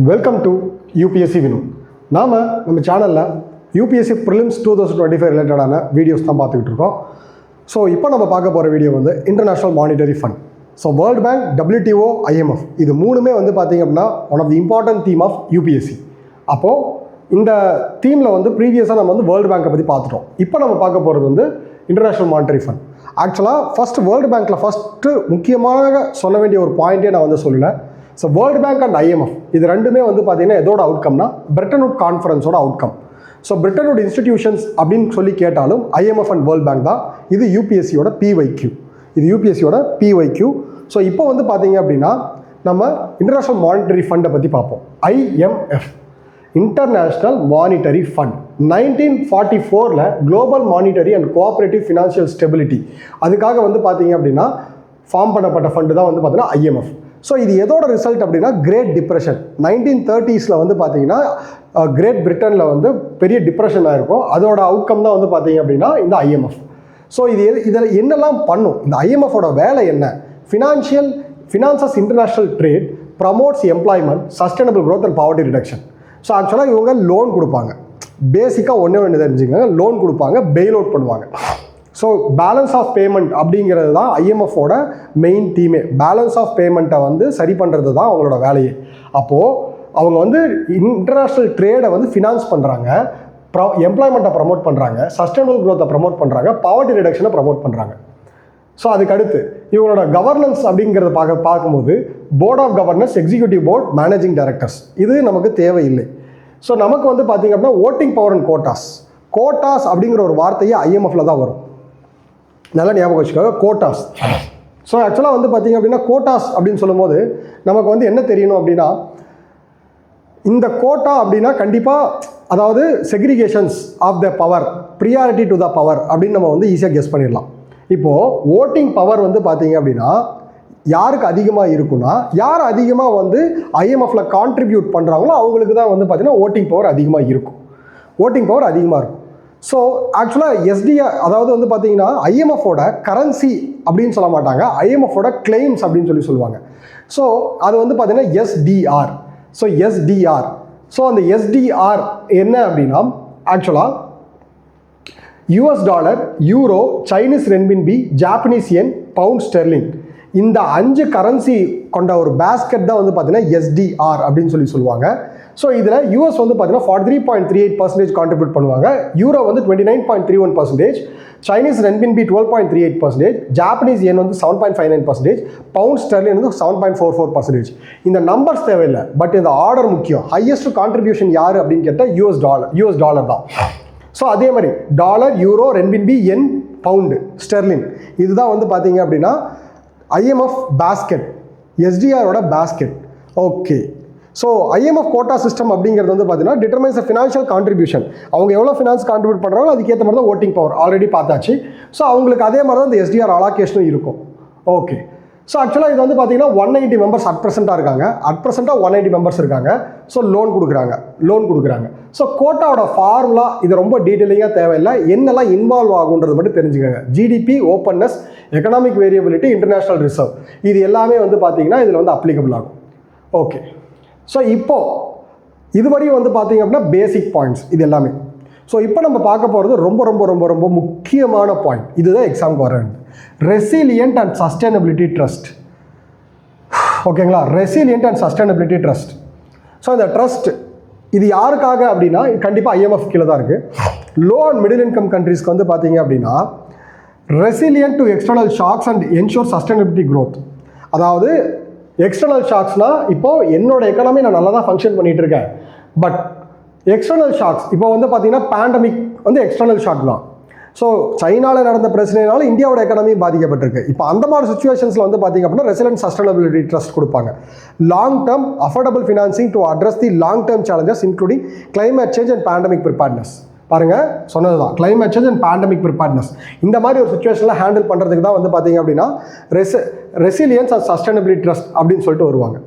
Welcome to UPSC Vinu. நம்ம சேனலில் UPSC prelims 2025 ரிலேட்டடான வீடியோஸ் தான் பார்த்துக்கிட்டு இருக்கோம். ஸோ இப்போ நம்ம பார்க்க போகிற வீடியோ வந்து international monetary fund. So world bank, WTO, IMF இது மூணுமே வந்து பார்த்திங்க அப்படின்னா one of the important theme of UPSC. அப்போது இந்த தீமில் வந்து ப்ரீவியஸாக நம்ம வந்து வேர்ல்டு பேங்கை பற்றி பார்த்துட்டோம். இப்போ நம்ம பார்க்க போகிறது வந்து இன்டர்நேஷ்னல் மானிட்டரி ஃபண்ட். ஆக்சுவலாக வேர்ல்டு பேங்க்கில் ஃபஸ்ட்டு முக்கியமாக சொல்ல வேண்டிய ஒரு பாயிண்ட்டே நான் வந்து சொல்லலை. So world bank and IMF இது ரெண்டுமே வந்து பார்த்திங்கன்னா எதோட அவுட்கம்னா பிரெட்டன் வுட் கான்ஃபரன்ஸோட outcome. So Bretton Wood institutions அப்படின்னு சொல்லி கேட்டாலும் IMF அண்ட் வேர்ல்டு பேங்க் தான். இது யூபிஎஸ்சியோட PYQ. ஸோ இப்போ வந்து பார்த்தீங்க அப்படின்னா நம்ம இன்டர்நேஷ்னல் மானிட்டரி ஃபண்டை பற்றி பார்ப்போம். IMF, international monetary fund, 1944 global monetary and cooperative financial stability அதுக்காக வந்து பார்த்தீங்க அப்படின்னா ஃபார்ம் பண்ணப்பட்ட ஃபண்டு தான் வந்து பார்த்தீங்கன்னா IMF. ஸோ இது எதோட ரிசல்ட் அப்படின்னா கிரேட் டிப்ரெஷன் 1930s வந்து பார்த்தீங்கன்னா கிரேட் பிரிட்டனில் வந்து பெரிய டிப்ரெஷன் ஆகிருக்கும். அதோட அவுட்கம் தான் வந்து பார்த்தீங்க அப்படின்னா இந்த IMF. ஸோ இதில் என்னெல்லாம் பண்ணும் இந்த IMFோட வேலை என்ன? Finances international trade, promotes employment, sustainable growth and poverty reduction. So ஆக்சுவலாக இவங்க லோன் கொடுப்பாங்க. பேசிக்காக ஒன்று தெரிஞ்சுக்கோங்க, லோன் கொடுப்பாங்க, பெயில் அவுட் பண்ணுவாங்க. ஸோ பேலன்ஸ் ஆஃப் பேமெண்ட் அப்படிங்கிறது தான் IMFோட மெயின் தீமே. பேலன்ஸ் ஆஃப் பேமெண்ட்டை வந்து சரி பண்ணுறது தான் அவங்களோட வேலையே. அப்போது அவங்க வந்து இன்டர்நேஷ்னல் ட்ரேடை வந்து ஃபினான்ஸ் பண்ணுறாங்க, எம்ப்ளாய்மெண்ட்டை ப்ரமோட் பண்ணுறாங்க, சஸ்டைனபிள் க்ரோத்தை ப்ரமோட் பண்ணுறாங்க, பாவர்ட்டி ரிடக்ஷனை ப்ரமோட் பண்ணுறாங்க. ஸோ அதுக்கடுத்து இவங்களோட கவர்னன்ஸ் அப்படிங்கிறத பார்க்கும்போது board of governors, executive board, managing directors இது நமக்கு தேவையில்லை. ஸோ நமக்கு வந்து பார்த்திங்க அப்படின்னா ஓட்டிங் பவர் அண்ட் கோட்டாஸ் அப்படிங்கிற ஒரு வார்த்தையே IMFல தான் வரும். நல்லா ஞாபகம் வச்சுக்கோங்க, கோட்டாஸ். ஸோ ஆக்சுவலாக வந்து பார்த்திங்க அப்படின்னா கோட்டாஸ் அப்படின்னு சொல்லும்போது நமக்கு வந்து என்ன தெரியணும் அப்படின்னா இந்த கோட்டா அப்படின்னா கண்டிப்பாக அதாவது segregations of the power, priority to the power அப்படின்னு நம்ம வந்து ஈஸியாக கெஸ் பண்ணிடலாம். இப்போது ஓட்டிங் பவர் வந்து பார்த்திங்க அப்படின்னா யாருக்கு அதிகமாக இருக்குன்னா யார் அதிகமாக வந்து IMFல கான்ட்ரிபியூட் பண்ணுறாங்களோ அவங்களுக்கு தான் வந்து பார்த்திங்கன்னா ஓட்டிங் பவர் அதிகமாக இருக்கும். ஸோ ஆக்சுவலாக SDR அதாவது வந்து பார்த்தீங்கன்னா IMFோட கரன்சி அப்படின்னு சொல்ல மாட்டாங்க, IMFோட கிளைம்ஸ் அப்படின்னு சொல்லுவாங்க. ஸோ அது வந்து பார்த்தீங்கன்னா SDR. ஸோ அந்த SDR என்ன அப்படின்னா ஆக்சுவலாக US dollar, euro, Chinese renminbi, Japanese yen, pound sterling இந்த 5 கரன்சி கொண்ட ஒரு பேஸ்கெட் தான் வந்து பார்த்தீங்கன்னா SDR அப்படின்னு சொல்லுவாங்க. ஸோ இதில் US வந்து பார்த்தீங்கன்னா 43.38% கான்ட்ரிபியூட் பண்ணுவாங்க, யூரோ வந்து 29.31%, சைனீஸ் ரென்மின்பி 12.38%, ஜாப்பனீஸ் யென் வந்து 7.59%, பவுண்ட் ஸ்டெர்லின் வந்து 7.44%. இந்த நம்பர்ஸ் தேவையில்லை, பட் இந்த ஆர்டர் முக்கியம். ஹையஸ்ட் கான்ட்ரிபியூஷன் யார் அப்படின்னு கேட்டால் US டாலர் தான். ஸோ அதே மாதிரி dollar, euro, renminbi, yen, pound sterling இதுதான் வந்து பார்த்தீங்க அப்படின்னா IMF பேஸ்கெட், SDRோட basket. Okay, so IMF quota system அப்படிங்கிறது வந்து பார்த்தீங்கன்னா டிட்டர்மைன்ஸ் ஃபினான்ஷியல் கான்ட்ரிபியூஷன். அவங்க எவ்வளோ ஃபினான்ஸ் கான்ட்ரிபியூட் பண்ணுறாங்களோ அதுக்கேற்ற மாதிரி தான் ஓட்டிங் பவர் ஆல்ரெடி பார்த்தாச்சு. ஸோ அவங்களுக்கு அதே மாதிரி தான் இந்த SDR அலாகேஷனும் இருக்கும். ஓகே, ஸோ ஆக்சுவலாக இது வந்து பார்த்தீங்கன்னா 190 மெம்பர்ஸ் அட் ப்ரெசென்ட்டாக இருக்காங்க. 190 மெம்பர்ஸ் இருக்காங்க. ஸோ லோன் கொடுக்குறாங்க. ஸோ கோட்டாவோட ஃபார்முலா இது ரொம்ப டீட்டெயிலிங்காக தேவையில்லை, என்னெல்லாம் இன்வால்வ் ஆகுன்றது மட்டும் தெரிஞ்சுக்கோங்க. GDP, openness, economic variability, international reserve இது எல்லாமே வந்து பார்த்தீங்கன்னா இதில் வந்து அப்ளிகபிள் ஆகும். ஓகே, ஸோ இப்போது இதுவரையும் வந்து பார்த்தீங்க அப்படின்னா பேசிக் பாயிண்ட்ஸ் இது எல்லாமே. ஸோ இப்போ நம்ம பார்க்க போகிறது ரொம்ப ரொம்ப ரொம்ப ரொம்ப முக்கியமான பாயிண்ட். இதுதான் எக்ஸாமுக்கு வர வேண்டியது. Resilient and sustainability trust. ஓகேங்களா, resilient and sustainability trust. So இந்த ட்ரஸ்ட் இது யாருக்காக அப்படின்னா கண்டிப்பாக IMF கீழே தான் இருக்குது. லோ அண்ட் மிடில் இன்கம் கண்ட்ரீஸ்க்கு வந்து பார்த்தீங்க அப்படின்னா resilient to external shocks and ensure sustainability growth. அதாவது எக்ஸ்டர்னல் ஷாக்ஸ்னால் இப்போது என்னோட எக்கனாமி நான் நல்லா தான் ஃபங்க்ஷன் பண்ணிகிட்டு இருக்கேன், பட் எக்ஸ்டர்னல் ஷாக்ஸ் இப்போ வந்து பார்த்தீங்கன்னா பேண்டமிக் வந்து எக்ஸ்டர்னல் ஷாக் தான். ஸோ சைனாவில் நடந்த பிரச்சனைனால இந்தியாவோட எக்கனாமி பாதிக்கப்பட்டிருக்கு. இப்போ அந்த மாதிரி சுச்சுவேஷன்ஸில் வந்து பார்த்திங்க அப்படின்னா ரெசிலியன்ட் சஸ்டைனபிலிட்டி ட்ரஸ்ட் கொடுப்பாங்க. Long term affordable financing to address the long term challenges including climate change and pandemic preparedness. பாருங்கள், சொன்னது தான் climate change and pandemic preparedness. இந்த மாதிரி ஒரு சுச்சுவேஷனில் ஹேண்டில் பண்ணுறதுக்கு தான் வந்து பார்த்திங்க அப்படின்னா ரெசிலியன்ஸ் அண்ட் சஸ்டைனபிலிட்டி ட்ரஸ்ட் அப்படின்னு சொல்லிட்டு வருவாங்க.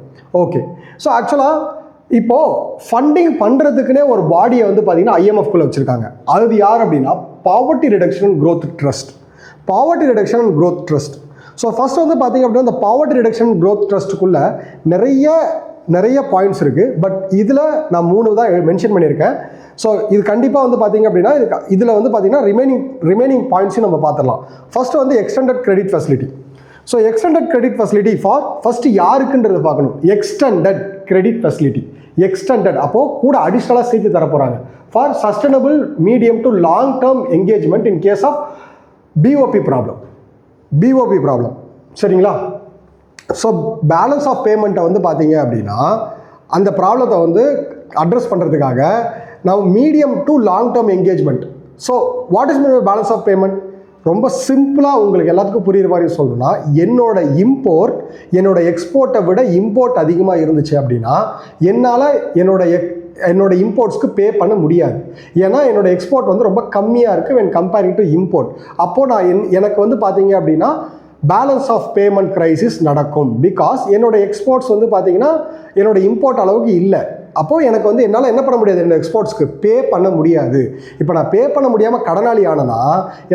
ஓகே, ஸோ ஆக்சுவலாக இப்போது ஃபண்டிங் பண்ணுறதுக்குனே ஒரு பாடியை வந்து பார்த்திங்கன்னா IMFக்குள்ளே வச்சுருக்காங்க. அது யார் அப்படின்னா poverty reduction and growth trust. So first வந்து பார்த்தீங்க அப்படின்னா இந்த பாவர்ட்டி ரிடக்ஷன் க்ரோத் ட்ரஸ்ட்டுக்குள்ளே நிறைய பாயிண்ட்ஸ் இருக்குது. பட் இதில் நான் 3 தான் மென்ஷன் பண்ணியிருக்கேன். ஸோ இது கண்டிப்பாக வந்து பார்த்தீங்க அப்படின்னா இதில் வந்து பார்த்தீங்கன்னா ரிமைனிங் பாயிண்ட்ஸையும் நம்ம பார்த்துடலாம். ஃபர்ஸ்ட் வந்து extended credit facility. So extended credit facility for first யாருக்குன்றது பார்க்கணும். எக்ஸ்டெண்டட் கிரெடிட் ஃபெசிலிட்டி, எக்ஸ்டெண்டட் அப்போது கூட அடிஷ்னலாக சேர்த்து தர போகிறாங்க for sustainable medium to long term engagement in case of BOP problem. சரிங்களா? ஸோ பேலன்ஸ் ஆஃப் பேமெண்ட்டை வந்து பார்த்தீங்க அப்படின்னா அந்த ப்ராப்ளத்தை வந்து அட்ரஸ் பண்ணுறதுக்காக நம்ம medium to long term engagement. So what is mean balance of payment? ரொம்ப சிம்பிளாக உங்களுக்கு எல்லாத்துக்கும் புரியுற மாதிரி சொல்லணும்னா, என்னோட எக்ஸ்போர்ட்டை விட இம்போர்ட் அதிகமாக இருந்துச்சு அப்படின்னா என்னால் என்னோட இம்போர்ட்ஸ்க்கு பே பண்ண முடியாது. ஏன்னா என்னோட எக்ஸ்போர்ட் வந்து ரொம்ப கம்மியாக இருக்குது when comparing to இம்போர்ட். அப்போது எனக்கு வந்து பார்த்தீங்க அப்படின்னா பேலன்ஸ் ஆஃப் பேமெண்ட் கிரைசிஸ் நடக்கும். பிகாஸ் என்னோட எக்ஸ்போர்ட்ஸ் வந்து பார்த்தீங்கன்னா என்னோட இம்போர்ட் அளவுக்கு இல்லை. அப்போது எனக்கு வந்து என்னால் என்ன பண்ண முடியாது, என்னோட எக்ஸ்போர்ட்ஸ்க்கு பே பண்ண முடியாது. இப்போ நான் பே பண்ண முடியாமல் கடனாளி ஆனனா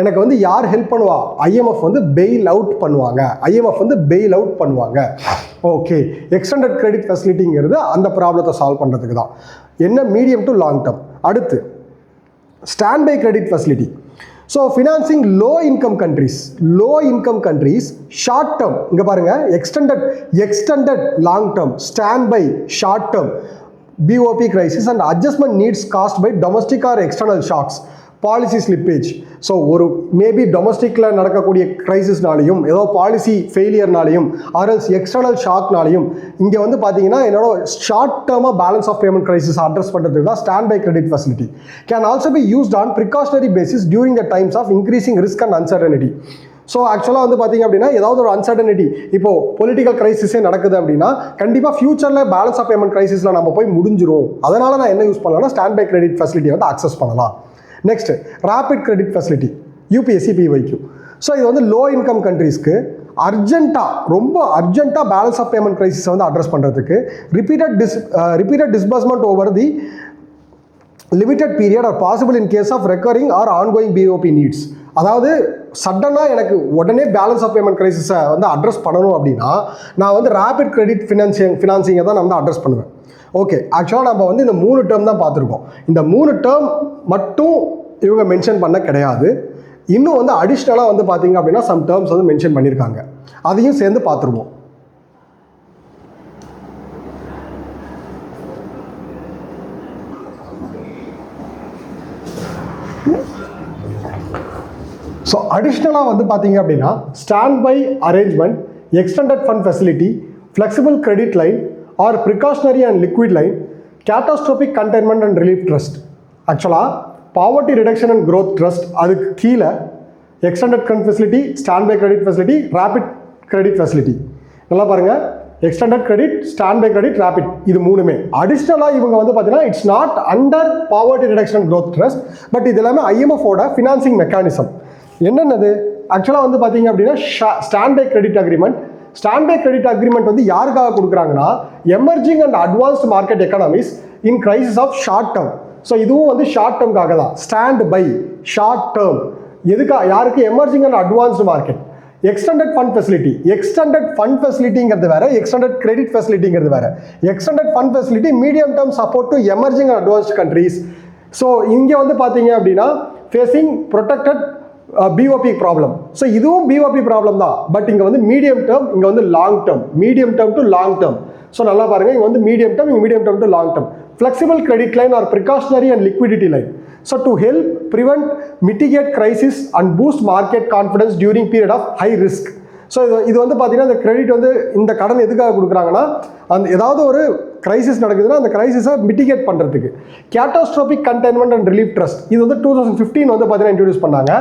எனக்கு வந்து யார் ஹெல்ப் பண்ணுவா? ஐஎம்எஃப் வந்து பெயில் அவுட் பண்ணுவாங்க. ஓகே, எக்ஸ்டெண்டட் கிரெடிட் ஃபெசிலிட்டிங்கிறது அந்த ப்ராப்ளத்தை சால்வ் பண்ணுறதுக்கு தான். என்ன? Medium to long term. அடுத்து stand by credit facility. So financing low income countries short term. இங்கே பாருங்கள், extended long term, stand by short term BOP crisis and adjustment needs caused by domestic or external shocks, policy slippage. So ஒரு maybe டொமஸ்டிக்கில் நடக்கக்கூடிய க்ரைசிஸ்னாலையும் ஏதோ policy ஃபெயிலியர்னாலையும் ஆர்எல்ஸ் external ஷாக்னாலையும் இங்கே வந்து பார்த்தீங்கன்னா என்னோட short டேர்மாக balance of payment crisis address பண்ணுறதுக்கு தான் stand by credit facility. Can also be used on precautionary basis during the times of increasing risk and uncertainty. So ஆக்சுவலாக வந்து பார்த்தீங்க அப்படின்னா ஏதாவது ஒரு அன்சர்டனிட்டி, இப்போது பொலிட்டிக்கல் கிரைசிஸே நடக்குது அப்படின்னா கண்டிப்பாக ஃபியூச்சரில் பேலன்ஸ் ஆஃப் பேமெண்ட் கிரைசிஸில் நம்ம போய் முடிஞ்சிரும். அதனால் நான் என்ன யூஸ் பண்ணலாம்னா ஸ்டாண்ட் பை கிரெடிட் ஃபெசிலிட்டி வந்து அக்சஸ் பண்ணலாம். Next rapid credit facility, UPSC PYQ. So இது வந்து லோ இன்கம் கண்ட்ரீஸ்க்கு ரொம்ப அர்ஜென்ட்டாக பேலன்ஸ் ஆஃப் பேமெண்ட் கிரைசிஸை வந்து அட்ரஸ் பண்ணுறதுக்கு repeated disbursement over the limited period are possible in case of recurring or ongoing BOP needs. அதாவது சடனாக எனக்கு உடனே பேலன்ஸ் ஆஃப் பேமெண்ட் கிரைசிஸை வந்து அட்ரஸ் பண்ணணும் அப்படின்னா நான் வந்து ரேபிட் கிரெடிட் ஃபினான்சிங்கை தான் நான் வந்து அட்ரஸ் பண்ணுவேன். ஓகே, ஆக்சுவலாக நம்ம வந்து இந்த 3 டேர்ம் தான் பார்த்துருக்கோம். இந்த 3 டேர்ம் மட்டும் இவங்க மென்ஷன் பண்ண கிடையாது. இன்னும் வந்து அடிஷ்னலாக வந்து பார்த்தீங்க அப்படின்னா சம் டேர்ம்ஸ் வந்து மென்ஷன் பண்ணியிருக்காங்க. அதையும் சேர்ந்து பார்த்துருவோம். ஸோ அடிஷ்னலாக வந்து பார்த்தீங்க அப்படின்னா stand by arrangement, extended fund facility, flexible credit line or precautionary and liquid line, catastrophic containment and relief trust. ஆக்சுவலாக poverty reduction and growth trust, அதுக்கு கீழே extended fund facility, stand by credit facility, rapid credit facility. நல்லா பாருங்கள், extended credit, stand by credit, rapid, இது 3மே அடிஷ்னலாக இவங்க வந்து பார்த்தீங்கன்னா it's not under poverty reduction and growth trust. But இது எல்லாமே IMFோட ஃபினான்சிங் மெக்கானிசம். என்னென்னது? ஆக்சுவலாக வந்து பார்த்தீங்க அப்படின்னா ஸ்டாண்ட் பை கிரெடிட் அக்ரிமெண்ட் வந்து யாருக்காக கொடுக்குறாங்கன்னா emerging and advanced market economies in crisis of short term. So இதுவும் வந்து ஷார்ட் டேர்ம்காக தான். ஸ்டாண்ட் பை ஷார்ட் டேர்ம் யாருக்கு? Emerging and advanced market. Extended fund ஃபெசிலிட்டிங்கிறது வேற, எக்ஸ்டெண்டட் கிரெடிட் ஃபெசிலிட்டிங்கிறது வேற. Extended fund facility medium term support to emerging and advanced countries. So இங்கே வந்து பார்த்தீங்க அப்படின்னா facing protected BOP problem. So இதுவும் BOP ப்ராப்ளம் தான். பட் இங்கே வந்து மீடியம் டேர்ம், இங்கே வந்து long term. Medium term to long term. So நல்லா பாருங்கள், இங்கே வந்து மீடியம் டேர்ம், இங்கே medium term to long term. Flexible credit line or precautionary and liquidity line. So to help prevent mitigate crisis and boost market confidence during period of high risk. So இது வந்து பார்த்தீங்கன்னா இந்த credit வந்து இந்த கடன் எதுக்காக கொடுக்குறாங்கன்னா அந்த ஏதாவது ஒரு கிரைசிஸ் நடக்குதுன்னா அந்த கிரைசிஸை மிட்டிகேட் பண்ணுறதுக்கு. Catastrophic containment and relief trust, இது வந்து 2015 வந்து பார்த்தீங்கன்னா இன்ட்ரடியூஸ் பண்ணாங்க.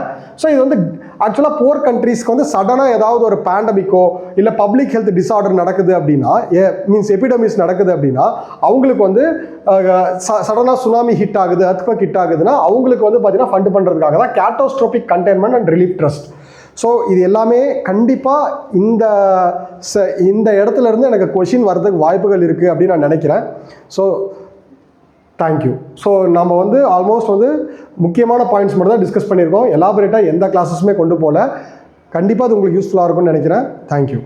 ஸோ இது வந்து ஆக்சுவலாக புவர் கண்ட்ரீஸ்க்கு வந்து சடனாக ஏதாவது ஒரு பேண்டமிக்கோ இல்லை பப்ளிக் ஹெல்த் டிஸார்டர் நடக்குது அப்படின்னா, எபிடமிஸ் நடக்குது அப்படின்னா அவங்களுக்கு வந்து சடனாக சுனாமி ஹிட் ஆகுது, எர்த்குவேக் ஹிட் ஆகுதுன்னா அவங்களுக்கு வந்து பார்த்தீங்கன்னா ஃபண்ட் பண்ணுறதுக்காக தான் catastrophic containment and relief trust. So இது எல்லாமே கண்டிப்பாக இந்த இடத்துல இருந்து எனக்கு கொஷின் வர்றதுக்கு வாய்ப்புகள் இருக்குது அப்படின்னு நான் நினைக்கிறேன். So thank you. ஸோ நம்ம வந்து ஆல்மோஸ்ட் வந்து முக்கியமான பாயிண்ட்ஸ் மட்டும் தான் டிஸ்கஸ் பண்ணியிருக்கோம். எலாபரேட்டாக எந்த கிளாஸஸுமே கொண்டு போகல. கண்டிப்பாக அது உங்களுக்கு யூஸ்ஃபுல்லாக இருக்கும்னு நினைக்கிறேன். தேங்க்யூ.